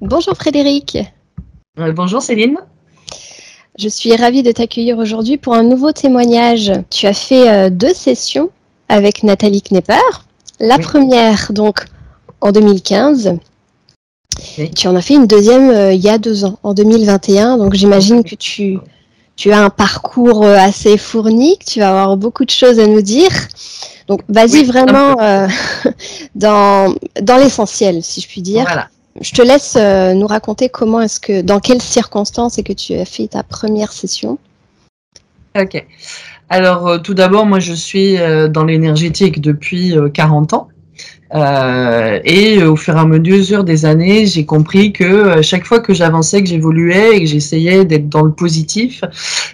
Bonjour Frédéric, Bonjour Céline. je suis ravie de t'accueillir aujourd'hui pour un nouveau témoignage. Tu as fait 2 sessions avec Nathalie Knepper. La Oui. première donc en 2015. Oui. Tu en as fait une deuxième il y a 2 ans, en 2021. Donc j'imagine que tu as un parcours assez fourni, que tu vas avoir beaucoup de choses à nous dire. Donc vas-y Oui, vraiment dans l'essentiel, si je puis dire. voilà. Je te laisse nous raconter dans quelles circonstances est que tu as fait ta première session. Ok. Alors, tout d'abord, moi, je suis dans l'énergétique depuis 40 ans. Et au fur et à mesure des années, j'ai compris que chaque fois que j'avançais, que j'évoluais et que j'essayais d'être dans le positif,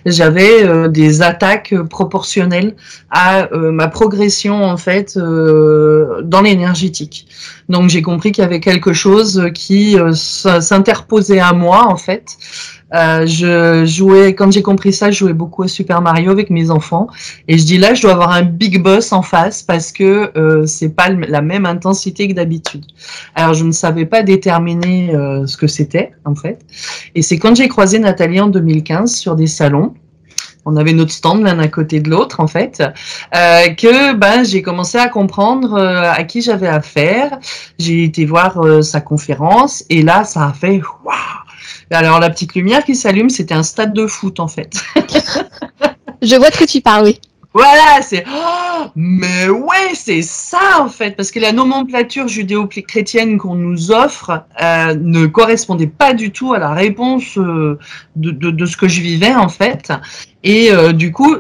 j'avais des attaques proportionnelles à ma progression en fait dans l'énergétique. Donc j'ai compris qu'il y avait quelque chose qui s'interposait à moi en fait. Quand j'ai compris ça, je jouais beaucoup à Super Mario avec mes enfants. Et je dis là, je dois avoir un big boss en face parce que c'est pas la même intensité que d'habitude. Alors je ne savais pas déterminer ce que c'était en fait. Et c'est quand j'ai croisé Nathalie en 2015 sur des salons. On avait notre stand l'un à côté de l'autre en fait, que j'ai commencé à comprendre à qui j'avais affaire. J'ai été voir sa conférence et là ça a fait waouh. Alors la petite lumière qui s'allume, c'était un stade de foot en fait. Je vois de quoi tu parles, oui. Voilà, c'est mais ouais, c'est ça en fait, parce que la nomenclature judéo-chrétienne qu'on nous offre ne correspondait pas du tout à la réponse de ce que je vivais en fait. Et du coup,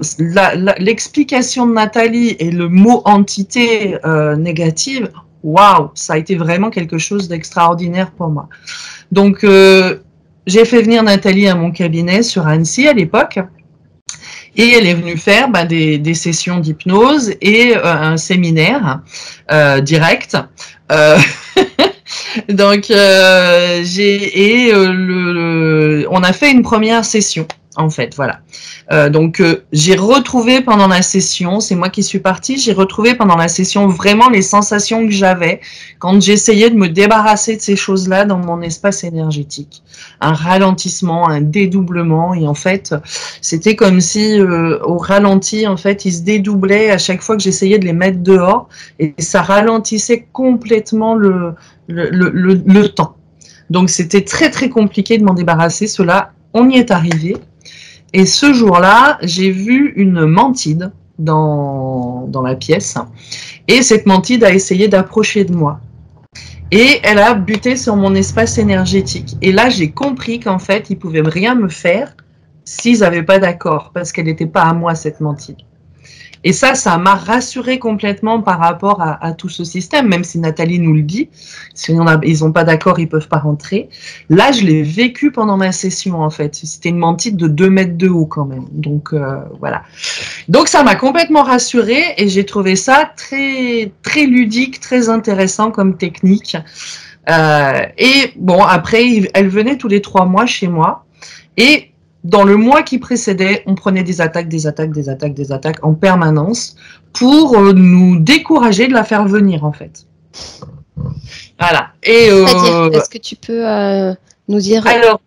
l'explication de Nathalie et le mot entité négative, waouh, ça a été vraiment quelque chose d'extraordinaire pour moi. Donc j'ai fait venir Nathalie à mon cabinet sur Annecy à l'époque. Et elle est venue faire des sessions d'hypnose et un séminaire direct. Euh, donc, on a fait une première session, en fait, voilà. Donc, j'ai retrouvé pendant la session, c'est moi qui suis partie, j'ai retrouvé pendant la session vraiment les sensations que j'avais quand j'essayais de me débarrasser de ces choses-là dans mon espace énergétique. Un ralentissement, un dédoublement, et en fait, c'était comme si au ralenti, en fait, ils se dédoublaient à chaque fois que j'essayais de les mettre dehors, et ça ralentissait complètement le temps. Donc c'était très très compliqué de m'en débarrasser. Cela, on y est arrivé. Et ce jour-là, j'ai vu une mantide dans la pièce. Et cette mantide a essayé d'approcher de moi. Et elle a buté sur mon espace énergétique. Et là, j'ai compris qu'en fait, ils ne pouvaient rien me faire s'ils n'avaient pas d'accord, parce qu'elle n'était pas à moi, cette mantide. Et ça m'a rassurée complètement par rapport à tout ce système, même si Nathalie nous le dit, si ils n'ont pas d'accord, ils ne peuvent pas rentrer. Là, je l'ai vécu pendant ma session, en fait. C'était une mantide de 2 mètres de haut quand même. Donc, voilà. Donc, ça m'a complètement rassurée et j'ai trouvé ça très, très ludique, très intéressant comme technique. Et bon, après, elle venait tous les 3 mois chez moi et dans le mois qui précédait, on prenait des attaques en permanence pour nous décourager de la faire venir, en fait. Voilà. Et C'est-à-dire, est-ce que tu peux nous dire... Alors,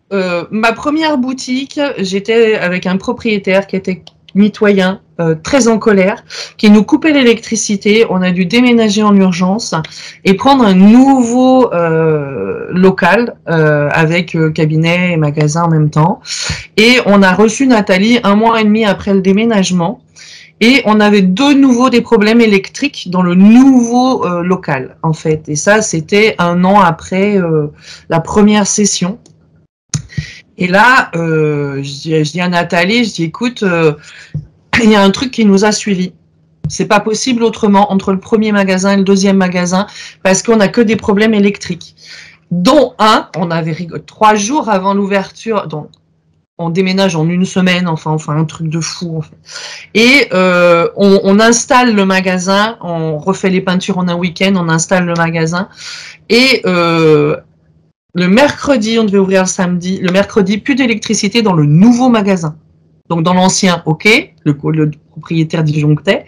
ma première boutique, j'étais avec un propriétaire qui était mitoyen, très en colère, qui nous coupait l'électricité. On a dû déménager en urgence et prendre un nouveau local avec cabinet et magasin en même temps. Et on a reçu Nathalie 1 mois et demi après le déménagement. Et on avait de nouveau des problèmes électriques dans le nouveau local, en fait. Et ça, c'était 1 an après la première session. Et là, je dis à Nathalie, je dis, écoute, il y a un truc qui nous a suivis. C'est pas possible autrement entre le premier magasin et le deuxième magasin parce qu'on n'a que des problèmes électriques. Dont on avait 3 jours avant l'ouverture, donc on déménage en 1 semaine, enfin un truc de fou. En fait. Et on installe le magasin, on refait les peintures en un week-end, on installe le magasin. Et le mercredi, on devait ouvrir le samedi, le mercredi, plus d'électricité dans le nouveau magasin. Donc dans l'ancien, ok, le propriétaire disjonctait,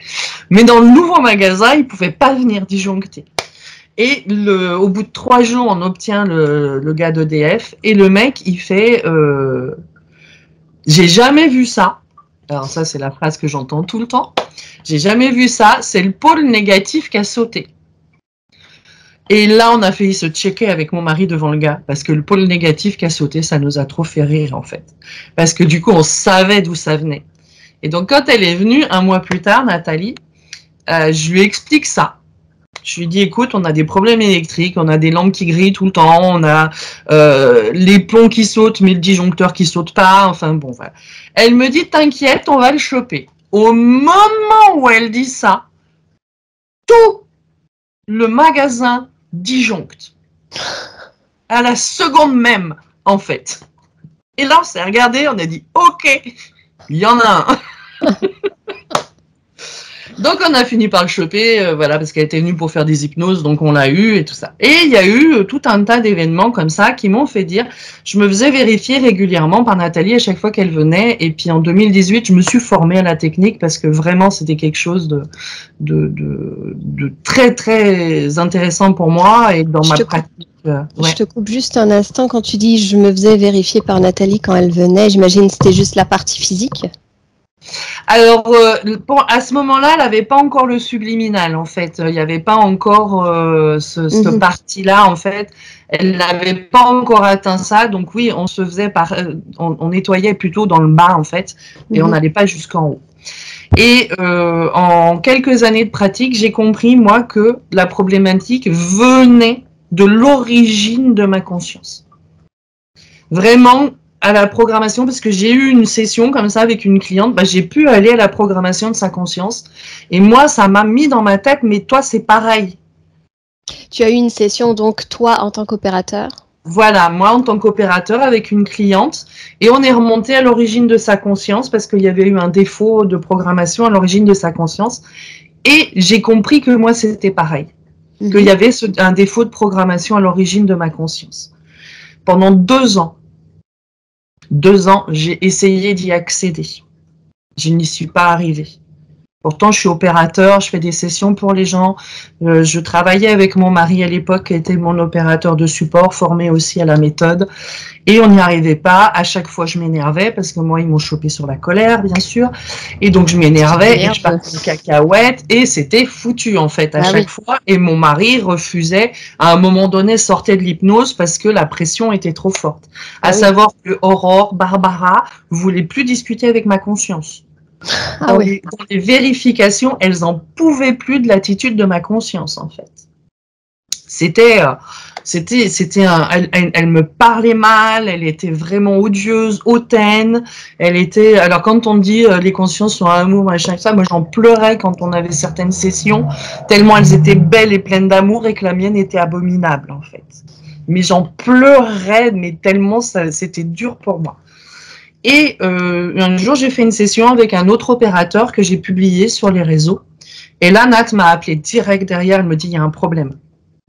mais dans le nouveau magasin, il ne pouvait pas venir disjoncter. Et au bout de 3 jours, on obtient le gars d'EDF. Et le mec, il fait j'ai jamais vu ça. Alors ça, c'est la phrase que j'entends tout le temps. J'ai jamais vu ça. C'est le pôle négatif qui a sauté. Et là, on a failli se checker avec mon mari devant le gars. Parce que le pôle négatif qui a sauté, ça nous a trop fait rire, en fait. Parce que du coup, on savait d'où ça venait. Et donc, quand elle est venue, 1 mois plus tard, Nathalie, je lui explique ça. Je lui dis, écoute, on a des problèmes électriques, on a des lampes qui grillent tout le temps, on a les plombs qui sautent, mais le disjoncteur qui saute pas, enfin bon, voilà. Elle me dit, t'inquiète, on va le choper. Au moment où elle dit ça, tout le magasin disjoncte. À la seconde même, en fait. Et là, on s'est regardé, on a dit, ok, il y en a un. Donc, on a fini par le choper, voilà, parce qu'elle était venue pour faire des hypnoses, donc on l'a eu et tout ça. Et il y a eu tout un tas d'événements comme ça qui m'ont fait dire, je me faisais vérifier régulièrement par Nathalie à chaque fois qu'elle venait. Et puis en 2018, je me suis formée à la technique parce que vraiment, c'était quelque chose de très, très intéressant pour moi et dans ma pratique. Ouais. Je te coupe juste un instant. Quand tu dis je me faisais vérifier par Nathalie quand elle venait, j'imagine que c'était juste la partie physique. Alors, à ce moment-là, elle n'avait pas encore le subliminal, en fait. Il n'y avait pas encore cette partie-là, en fait. Elle n'avait pas encore atteint ça. Donc oui, on se faisait on nettoyait plutôt dans le bas, en fait, et on n'allait pas jusqu'en haut. Et en quelques années de pratique, j'ai compris, moi, que la problématique venait de l'origine de ma conscience. Vraiment, à la programmation, parce que j'ai eu une session comme ça avec une cliente, j'ai pu aller à la programmation de sa conscience. Et moi, ça m'a mis dans ma tête, mais toi, c'est pareil. Tu as eu une session, donc, toi, en tant qu'opérateur? Voilà, moi, en tant qu'opérateur, avec une cliente. Et on est remonté à l'origine de sa conscience, parce qu'il y avait eu un défaut de programmation à l'origine de sa conscience. Et j'ai compris que moi, c'était pareil. Qu'il y avait un défaut de programmation à l'origine de ma conscience. Pendant 2 ans, j'ai essayé d'y accéder. Je n'y suis pas arrivée. Pourtant, je suis opérateur, je fais des sessions pour les gens. Je travaillais avec mon mari à l'époque, qui était mon opérateur de support, formé aussi à la méthode. Et on n'y arrivait pas. À chaque fois, je m'énervais, parce que moi, ils m'ont chopé sur la colère, bien sûr. Et donc, je m'énervais et je partais en cacahuète. Et c'était foutu, en fait, à chaque fois. Et mon mari refusait, à un moment donné, sortait de l'hypnose parce que la pression était trop forte. À savoir que Aurore, Barbara, voulaient plus discuter avec ma conscience. Dans les vérifications, elles n'en pouvaient plus de l'attitude de ma conscience, en fait. Elle me parlait mal, elle était vraiment odieuse, hautaine. Alors quand on dit les consciences sont amour, machin, ça, moi j'en pleurais quand on avait certaines sessions, tellement elles étaient belles et pleines d'amour et que la mienne était abominable, en fait. Mais j'en pleurais, mais tellement c'était dur pour moi. Et un jour, j'ai fait une session avec un autre opérateur que j'ai publié sur les réseaux. Et là, Nat m'a appelé direct derrière. Elle me dit, il y a un problème.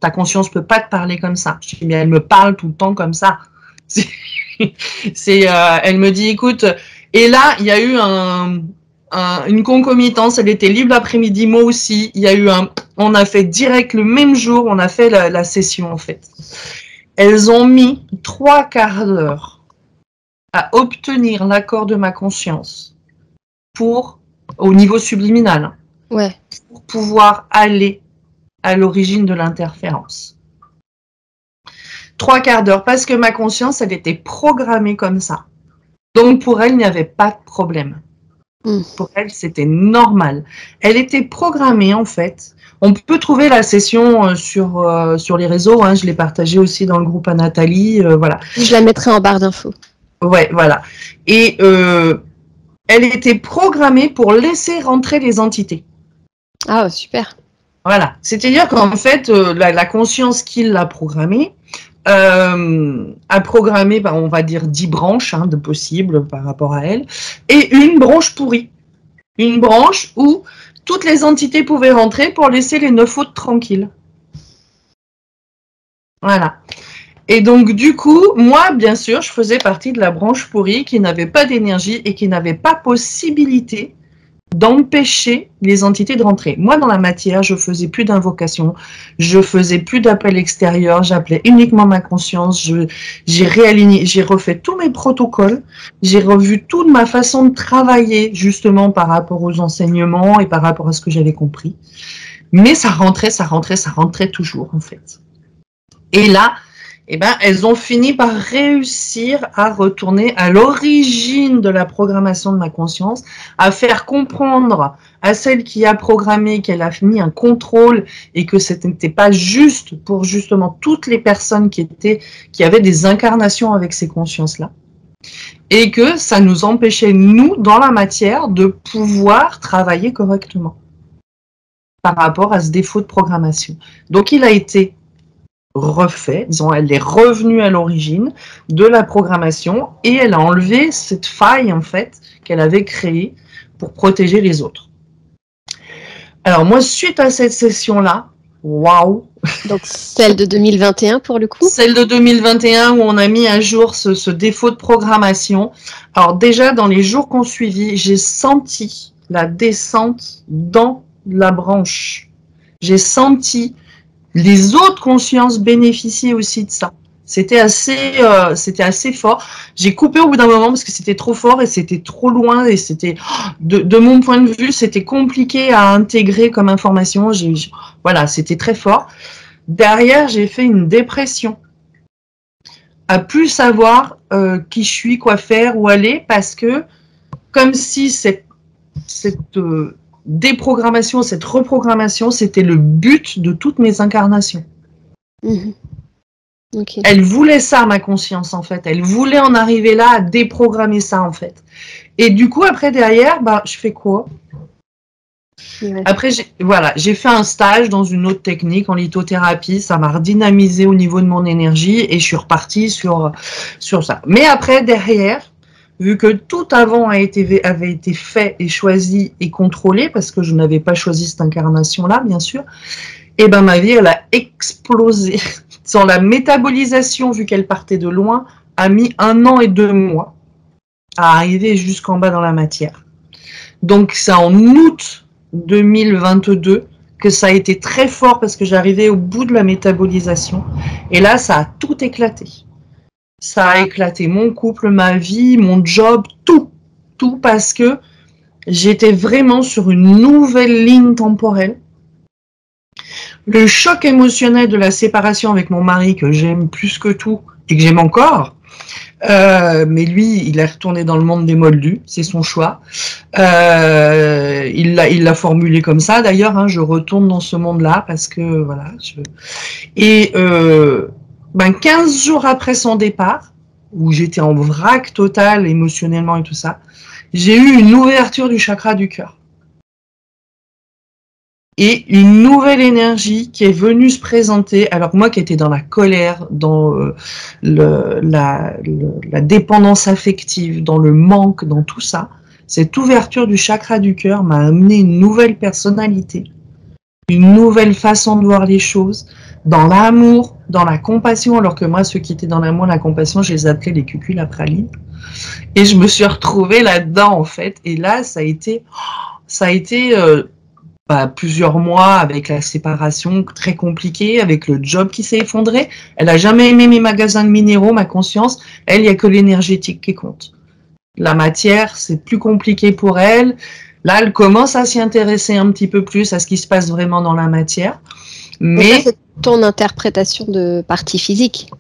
Ta conscience ne peut pas te parler comme ça. Je dis, mais elle me parle tout le temps comme ça. Elle me dit, écoute, et là, il y a eu une concomitance. Elle était libre l'après-midi, moi aussi. On a fait direct le même jour, on a fait la session, en fait. Elles ont mis 3 quarts d'heure à obtenir l'accord de ma conscience au niveau subliminal, pour pouvoir aller à l'origine de l'interférence. 3 quarts d'heure, parce que ma conscience, elle était programmée comme ça. Donc pour elle, il n'y avait pas de problème. Pour elle, c'était normal. Elle était programmée, en fait. On peut trouver la session sur les réseaux, je l'ai partagée aussi dans le groupe à Nathalie, voilà. Je la mettrai en barre d'infos. Ouais, voilà. Et elle était programmée pour laisser rentrer les entités. Ah, super. Voilà. C'est-à-dire qu'en fait, la conscience qui l'a programmée a programmé, on va dire, 10 branches de possibles par rapport à elle, et une branche pourrie. Une branche où toutes les entités pouvaient rentrer pour laisser les 9 autres tranquilles. Voilà. Et donc, du coup, moi, bien sûr, je faisais partie de la branche pourrie qui n'avait pas d'énergie et qui n'avait pas possibilité d'empêcher les entités de rentrer. Moi, dans la matière, je faisais plus d'invocation, je faisais plus d'appels extérieurs, j'appelais uniquement ma conscience, j'ai réaligné, j'ai refait tous mes protocoles, j'ai revu toute ma façon de travailler, justement par rapport aux enseignements et par rapport à ce que j'avais compris. Mais ça rentrait toujours, en fait. Et là, eh ben, elles ont fini par réussir à retourner à l'origine de la programmation de ma conscience, à faire comprendre à celle qui a programmé qu'elle a mis un contrôle et que ce n'était pas juste pour justement toutes les personnes qui avaient des incarnations avec ces consciences-là. Et que ça nous empêchait, nous, dans la matière, de pouvoir travailler correctement par rapport à ce défaut de programmation. Donc, il a été refait, disons, elle est revenue à l'origine de la programmation et elle a enlevé cette faille, en fait, qu'elle avait créée pour protéger les autres. Alors, moi, suite à cette session-là, waouh! Donc, celle de 2021 pour le coup? Celle de 2021 où on a mis à jour ce défaut de programmation. Alors, déjà, dans les jours qu'on suivit, j'ai senti la descente dans la branche. J'ai senti les autres consciences bénéficiaient aussi de ça. C'était assez fort. J'ai coupé au bout d'un moment parce que c'était trop fort et c'était trop loin et c'était, de mon point de vue, c'était compliqué à intégrer comme information. Voilà, c'était très fort. Derrière, j'ai fait une dépression. À plus savoir qui je suis, quoi faire, où aller, parce que comme si cette déprogrammation, cette reprogrammation, c'était le but de toutes mes incarnations. Mmh. Okay. Elle voulait ça, ma conscience, en fait. Elle voulait en arriver là, à déprogrammer ça, en fait. Et du coup, après, derrière, bah, je fais quoi? Ouais. Après, j'ai fait un stage dans une autre technique, en lithothérapie. Ça m'a redynamisé au niveau de mon énergie et je suis repartie sur ça. Mais après, derrière, vu que tout avant avait été fait et choisi et contrôlé, parce que je n'avais pas choisi cette incarnation-là, bien sûr, et ben ma vie, elle a explosé. Sans la métabolisation, vu qu'elle partait de loin, a mis 1 an et 2 mois à arriver jusqu'en bas dans la matière. Donc c'est en août 2022 que ça a été très fort parce que j'arrivais au bout de la métabolisation. Et là, ça a tout éclaté. Ça a éclaté mon couple, ma vie, mon job, tout. Tout parce que j'étais vraiment sur une nouvelle ligne temporelle. Le choc émotionnel de la séparation avec mon mari, que j'aime plus que tout et que j'aime encore, mais lui, il est retourné dans le monde des moldus, c'est son choix. Il l'a formulé comme ça, d'ailleurs, hein, je retourne dans ce monde-là parce que, voilà. Et 15 jours après son départ, où j'étais en vrac total émotionnellement et tout ça, j'ai eu une ouverture du chakra du cœur. Et une nouvelle énergie qui est venue se présenter, alors moi qui étais dans la colère, dans la dépendance affective, dans le manque, dans tout ça, cette ouverture du chakra du cœur m'a amené une nouvelle personnalité, une nouvelle façon de voir les choses, dans l'amour, dans la compassion, alors que moi, ceux qui étaient dans l'amour, la compassion, je les appelais les cucules à praline. Et je me suis retrouvée là-dedans, en fait. Et là, ça a été plusieurs mois avec la séparation très compliquée, avec le job qui s'est effondré. Elle n'a jamais aimé mes magasins de minéraux, ma conscience. Elle, il n'y a que l'énergétique qui compte. La matière, c'est plus compliqué pour elle. Là, elle commence à s'y intéresser un petit peu plus à ce qui se passe vraiment dans la matière. Mais ça, c'est ton interprétation de partie physique.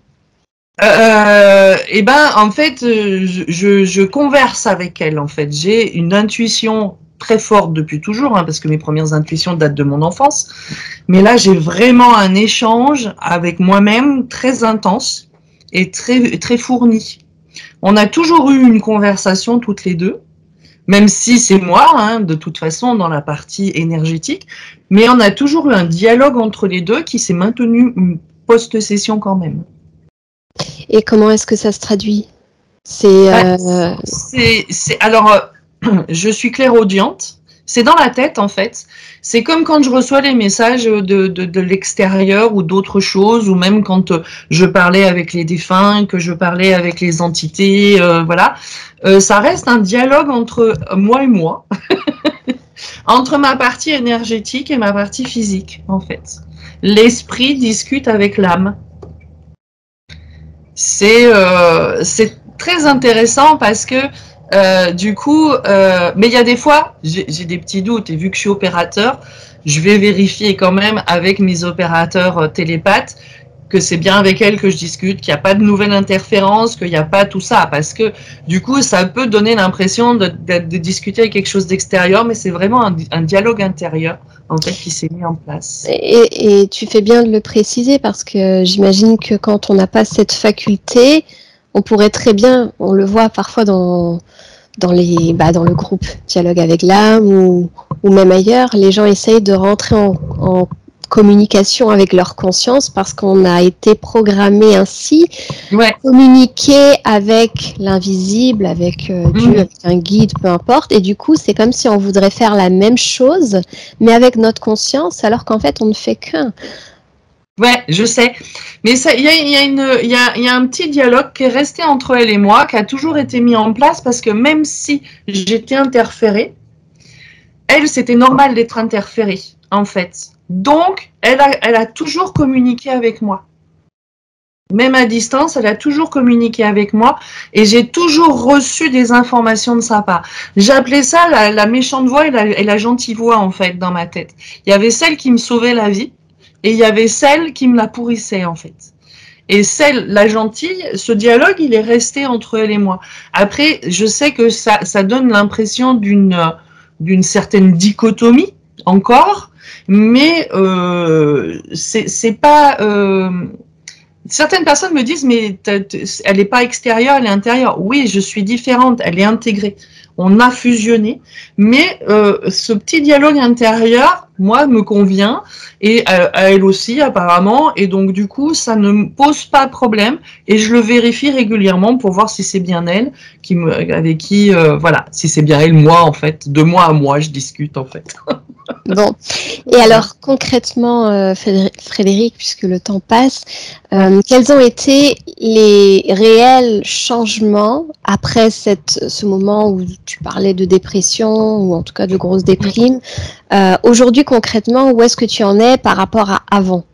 En fait, je converse avec elle. En fait, j'ai une intuition très forte depuis toujours, hein, parce que mes premières intuitions datent de mon enfance. Mais là, j'ai vraiment un échange avec moi-même très intense et très, très fourni. On a toujours eu une conversation toutes les deux, même si c'est moi, hein, de toute façon, dans la partie énergétique, mais on a toujours eu un dialogue entre les deux qui s'est maintenu post-session quand même. Et comment est-ce que ça se traduit? Alors, je suis clairaudiente. C'est dans la tête, en fait. C'est comme quand je reçois les messages de l'extérieur ou d'autres choses, ou même quand je parlais avec les défunts, que je parlais avec les entités, voilà. Ça reste un dialogue entre moi et moi. Entre ma partie énergétique et ma partie physique, en fait. L'esprit discute avec l'âme. C'est très intéressant parce que du coup, mais il y a des fois, j'ai des petits doutes et vu que je suis opérateur, je vais vérifier quand même avec mes opérateurs télépathes que c'est bien avec elles que je discute, qu'il n'y a pas de nouvelles interférences, qu'il n'y a pas tout ça, parce que du coup, ça peut donner l'impression de discuter avec quelque chose d'extérieur, mais c'est vraiment un dialogue intérieur, en fait, qui s'est mis en place. Et tu fais bien de le préciser parce que j'imagine que quand on n'a pas cette faculté, on pourrait très bien, on le voit parfois dans le groupe Dialogue avec l'âme ou même ailleurs, les gens essayent de rentrer en communication avec leur conscience parce qu'on a été programmé ainsi, Ouais. communiquer avec l'invisible, avec Dieu, avec un guide, peu importe, et du coup c'est comme si on voudrait faire la même chose, mais avec notre conscience, alors qu'en fait on ne fait qu'un. Ouais, je sais. Mais il y a un petit dialogue qui est resté entre elle et moi, qui a toujours été mis en place parce que même si j'étais interférée, elle, c'était normal d'être interférée, en fait. Donc, elle a toujours communiqué avec moi. Même à distance, elle a toujours communiqué avec moi et j'ai toujours reçu des informations de sa part. J'appelais ça la méchante voix et la gentille voix, en fait, dans ma tête. Il y avait celle qui me sauvait la vie et il y avait celle qui me la pourrissait, en fait. Et la gentille, ce dialogue, il est resté entre elle et moi. Après, je sais que ça donne l'impression d'une certaine dichotomie, encore, mais c'est pas... certaines personnes me disent, mais elle n'est pas extérieure, elle est intérieure. Oui, je suis différente, elle est intégrée. On a fusionné, mais ce petit dialogue intérieur, moi, me convient, et à elle aussi, apparemment, et donc du coup, ça ne me pose pas de problème, et je le vérifie régulièrement pour voir si c'est bien elle, avec qui, voilà, si c'est bien elle, moi, en fait, de moi à moi, je discute, en fait. Bon, et alors concrètement, Frédéric, puisque le temps passe, quels ont été les réels changements après ce moment où tu parlais de dépression ou en tout cas de grosse déprime? Aujourd'hui, concrètement, où est-ce que tu en es par rapport à avant?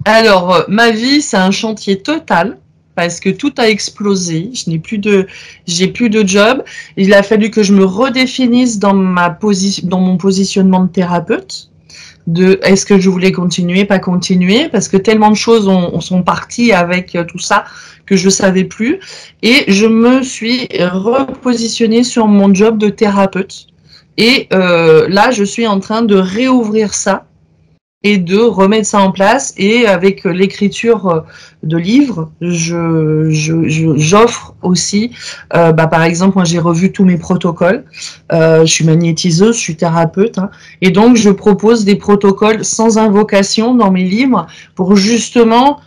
Alors, ma vie, c'est un chantier total parce que tout a explosé. J'ai plus de job. Il a fallu que je me redéfinisse dans dans mon positionnement de thérapeute. Est-ce que je voulais continuer, pas continuer, parce que tellement de choses sont parties avec tout ça que je savais plus. Et je me suis repositionnée sur mon job de thérapeute. Et là, je suis en train de réouvrir ça et de remettre ça en place. Et avec l'écriture de livres, j'offre aussi, par exemple, moi j'ai revu tous mes protocoles, je suis magnétiseuse, je suis thérapeute, hein, et donc je propose des protocoles sans invocation dans mes livres pour justement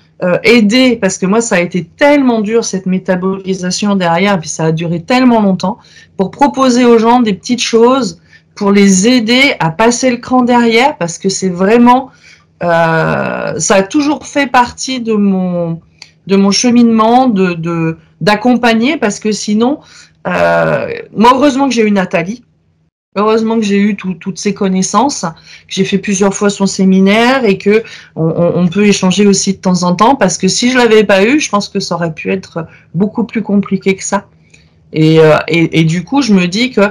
aider, parce que moi ça a été tellement dur cette métabolisation derrière, et puis ça a duré tellement longtemps, pour proposer aux gens des petites choses pour les aider à passer le cran derrière, parce que c'est vraiment, ça a toujours fait partie de mon cheminement d'accompagner, parce que sinon, moi heureusement que j'ai eu Nathalie, heureusement que j'ai eu toutes ces connaissances, que j'ai fait plusieurs fois son séminaire et que on peut échanger aussi de temps en temps, parce que si je l'avais pas eu, je pense que ça aurait pu être beaucoup plus compliqué que ça. Et du coup, je me dis que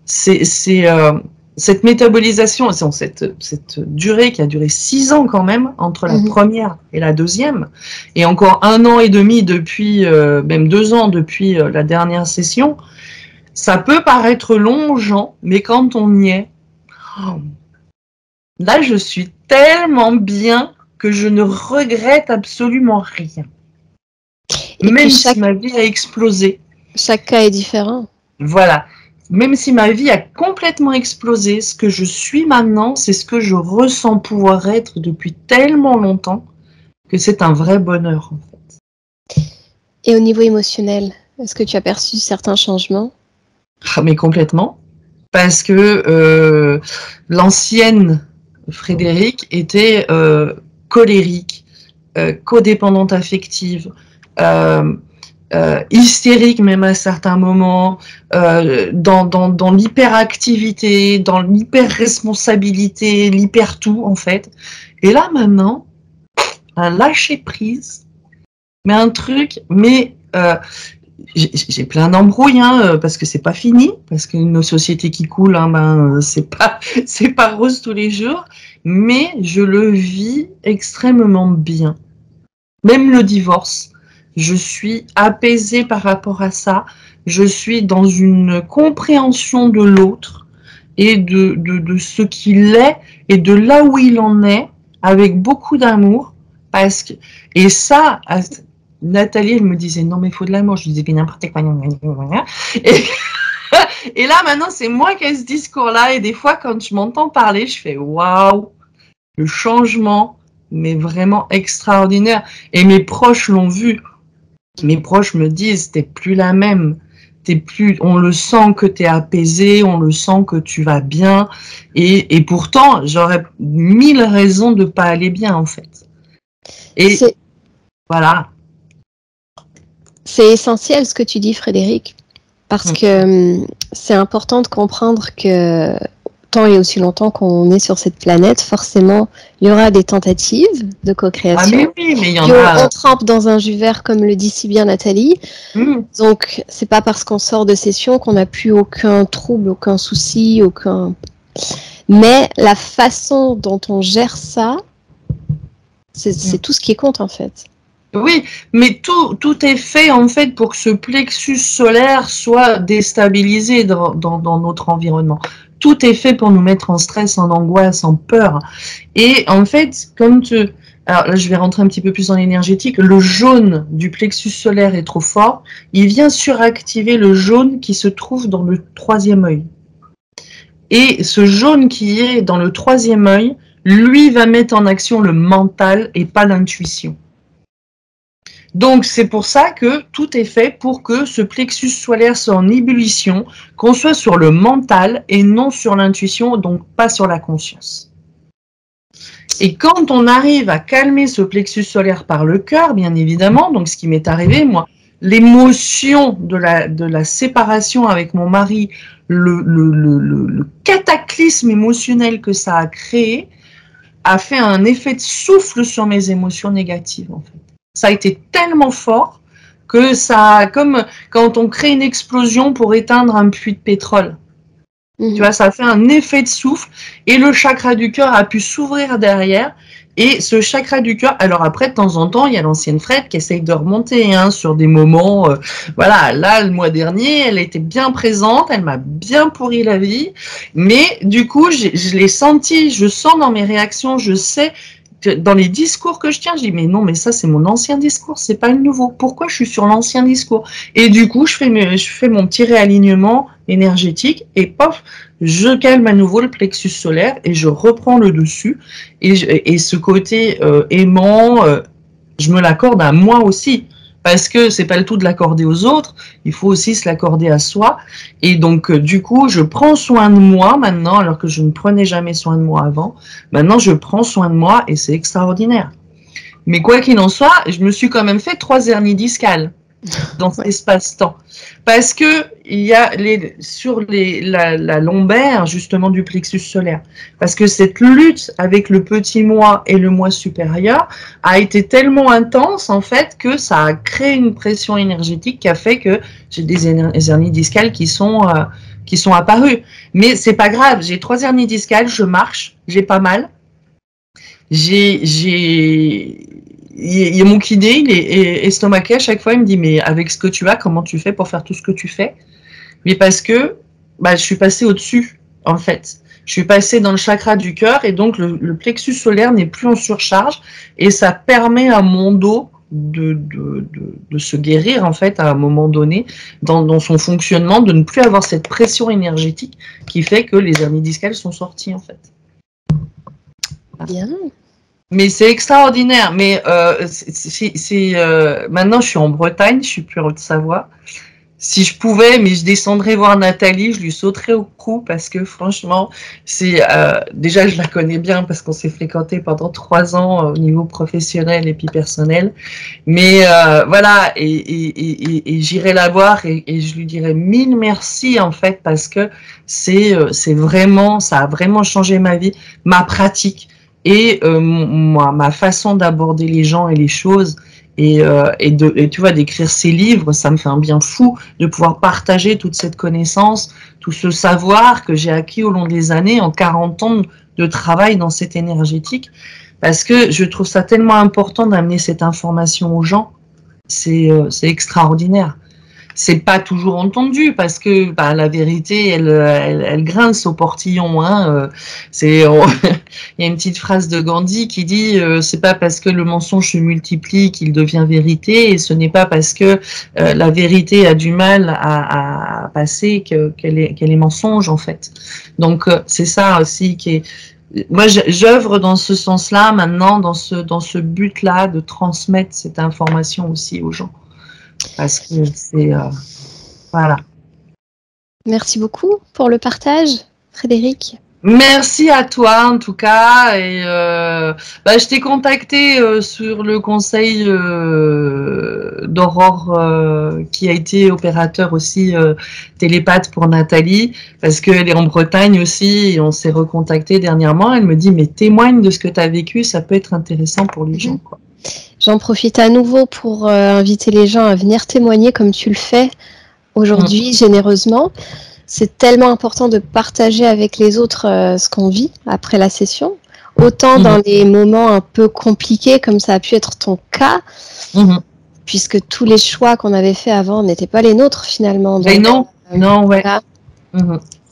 cette métabolisation, cette durée qui a duré 6 ans quand même, entre la première et la deuxième, et encore 1 an et demi depuis, même 2 ans depuis la dernière session, ça peut paraître long aux gens, mais quand on y est, là je suis tellement bien que je ne regrette absolument rien. Et même si ma vie a explosé. Chaque cas est différent. Voilà. Même si ma vie a complètement explosé, ce que je suis maintenant, c'est ce que je ressens pouvoir être depuis tellement longtemps que c'est un vrai bonheur, en fait. Et au niveau émotionnel, est-ce que tu as perçu certains changements? Mais complètement. Parce que l'ancienne Frédéric était colérique, codépendante affective, hystérique même à certains moments, dans l'hyperactivité, dans l'hyper-responsabilité, l'hyper-tout en fait. Et là maintenant, un lâcher-prise, mais un truc, mais j'ai plein d'embrouilles, hein, parce que c'est pas fini, parce qu'une société qui coule, hein, ben, c'est pas rose tous les jours, mais je le vis extrêmement bien. Même le divorce, je suis apaisée par rapport à ça. Je suis dans une compréhension de l'autre et de ce qu'il est et de là où il en est, avec beaucoup d'amour. Et ça, Nathalie, elle me disait non, mais il faut de l'amour. Je lui disais n'importe quoi. Et, et là, maintenant, c'est moi qui ai ce discours-là. Et des fois, quand je m'entends parler, je fais waouh, le changement, mais vraiment extraordinaire. Et mes proches l'ont vu. Mes proches me disent, t'es plus la même. On le sent que t'es apaisé, on le sent que tu vas bien. Et pourtant, j'aurais 1000 raisons de pas aller bien, en fait. Et voilà. C'est essentiel ce que tu dis, Frédéric, parce que c'est important de comprendre que tant et aussi longtemps qu'on est sur cette planète, forcément, il y aura des tentatives de co-création. Ah mais oui, mais il y en a. On trempe dans un jus vert, comme le dit si bien Nathalie. Donc, c'est pas parce qu'on sort de session qu'on n'a plus aucun trouble, aucun souci, Mais la façon dont on gère ça, c'est tout ce qui compte en fait. Oui, mais tout est fait en fait pour que ce plexus solaire soit déstabilisé dans notre environnement. Tout est fait pour nous mettre en stress, en angoisse, en peur. Et en fait, alors là, je vais rentrer un petit peu plus dans l'énergétique. Le jaune du plexus solaire est trop fort. Il vient suractiver le jaune qui se trouve dans le 3e œil. Et ce jaune qui est dans le 3e œil, lui va mettre en action le mental et pas l'intuition. Donc, c'est pour ça que tout est fait pour que ce plexus solaire soit en ébullition, qu'on soit sur le mental et non sur l'intuition, donc pas sur la conscience. Et quand on arrive à calmer ce plexus solaire par le cœur, bien évidemment, donc ce qui m'est arrivé, moi, l'émotion de la séparation avec mon mari, le cataclysme émotionnel que ça a créé, a fait un effet de souffle sur mes émotions négatives, en fait. Ça a été tellement fort que ça, comme quand on crée une explosion pour éteindre un puits de pétrole. Tu vois, ça a fait un effet de souffle et le chakra du cœur a pu s'ouvrir derrière. Et ce chakra du cœur, alors après, de temps en temps, il y a l'ancienne Fred qui essaye de remonter sur des moments. Voilà, là, le mois dernier, elle était bien présente, elle m'a bien pourri la vie. Mais du coup, je l'ai senti, je sens dans mes réactions, je sais dans les discours que je tiens, je dis mais non, mais ça c'est mon ancien discours, c'est pas le nouveau. Pourquoi je suis sur l'ancien discours? Et du coup, je fais mon petit réalignement énergétique et pof, je calme à nouveau le plexus solaire et je reprends le dessus. Et ce côté aimant, je me l'accorde à moi aussi. Parce que c'est pas le tout de l'accorder aux autres, il faut aussi se l'accorder à soi. Et donc, du coup, je prends soin de moi maintenant, alors que je ne prenais jamais soin de moi avant. Maintenant, je prends soin de moi et c'est extraordinaire. Mais quoi qu'il en soit, je me suis quand même fait 3 hernies discales dans cet espace-temps. Parce que il y a sur la lombaire, justement, du plexus solaire. Parce que cette lutte avec le petit moi et le moi supérieur a été tellement intense, en fait, que ça a créé une pression énergétique qui a fait que j'ai des hernies discales qui sont apparues. Mais c'est pas grave, j'ai 3 hernies discales, je marche, j'ai pas mal. Il y a mon kiné, il est estomaqué à chaque fois, il me dit mais avec ce que tu as, comment tu fais pour faire tout ce que tu fais? Mais parce que je suis passée au-dessus, en fait. Je suis passée dans le chakra du cœur et donc le plexus solaire n'est plus en surcharge et ça permet à mon dos de se guérir, en fait, à un moment donné, dans son fonctionnement, de ne plus avoir cette pression énergétique qui fait que les hernies discales sont sorties, en fait. Bien. Mais c'est extraordinaire. Mais maintenant, je suis en Bretagne, je suis plus en Haute-Savoie. si je pouvais, mais je descendrais voir Nathalie, je lui sauterais au cou parce que franchement, c'est déjà je la connais bien parce qu'on s'est fréquenté pendant 3 ans au niveau professionnel et puis personnel. Mais voilà, et j'irai la voir et je lui dirai mille merci en fait parce que c'est vraiment, ça a vraiment changé ma vie, ma pratique et ma façon d'aborder les gens et les choses. Et tu vois, d'écrire ces livres, ça me fait un bien fou de pouvoir partager toute cette connaissance, tout ce savoir que j'ai acquis au long des années, en 40 ans de travail dans cette énergétique, parce que je trouve ça tellement important d'amener cette information aux gens. C'est extraordinaire. C'est pas toujours entendu parce que bah, la vérité, elle grince au portillon. Hein. Il y a une petite phrase de Gandhi qui dit c'est pas parce que le mensonge se multiplie qu'il devient vérité, et ce n'est pas parce que la vérité a du mal à passer qu'elle est mensonge en fait. Donc c'est ça aussi qui est. Moi, j'œuvre dans ce sens-là maintenant, dans ce but-là de transmettre cette information aussi aux gens. Parce que c'est... voilà. Merci beaucoup pour le partage, Frédéric. Merci à toi en tout cas. Et je t'ai contacté sur le conseil d'Aurore qui a été opérateur aussi télépathe pour Nathalie, parce qu'elle est en Bretagne aussi et on s'est recontacté dernièrement. Elle me dit mais témoigne de ce que tu as vécu, ça peut être intéressant pour les gens, quoi. J'en profite à nouveau pour inviter les gens à venir témoigner comme tu le fais aujourd'hui, généreusement. C'est tellement important de partager avec les autres ce qu'on vit après la session. Autant dans les moments un peu compliqués, comme ça a pu être ton cas, puisque tous les choix qu'on avait faits avant n'étaient pas les nôtres finalement. Mais non, ouais. Voilà.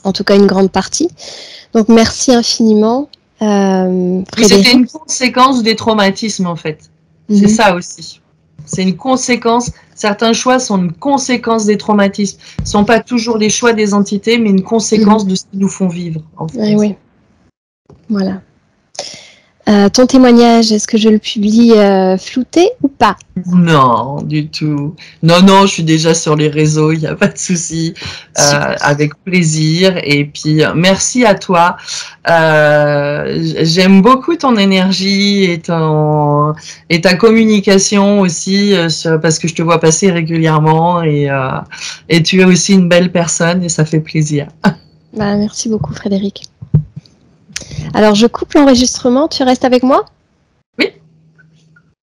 En tout cas, une grande partie. Donc, merci infiniment. C'était une conséquence des traumatismes en fait. C'est ça aussi. C'est une conséquence. Certains choix sont une conséquence des traumatismes. Ce ne sont pas toujours les choix des entités, mais une conséquence de ce qu'ils nous font vivre. En fait. Oui. Voilà. Ton témoignage, est-ce que je le publie flouté ou pas? Non, du tout. Non, je suis déjà sur les réseaux, il n'y a pas de souci. Avec plaisir. Et puis, merci à toi. J'aime beaucoup ton énergie et ta communication aussi, parce que je te vois passer régulièrement et tu es aussi une belle personne et ça fait plaisir. Merci beaucoup, Frédéric. Alors, je coupe l'enregistrement. Tu restes avec moi? Oui.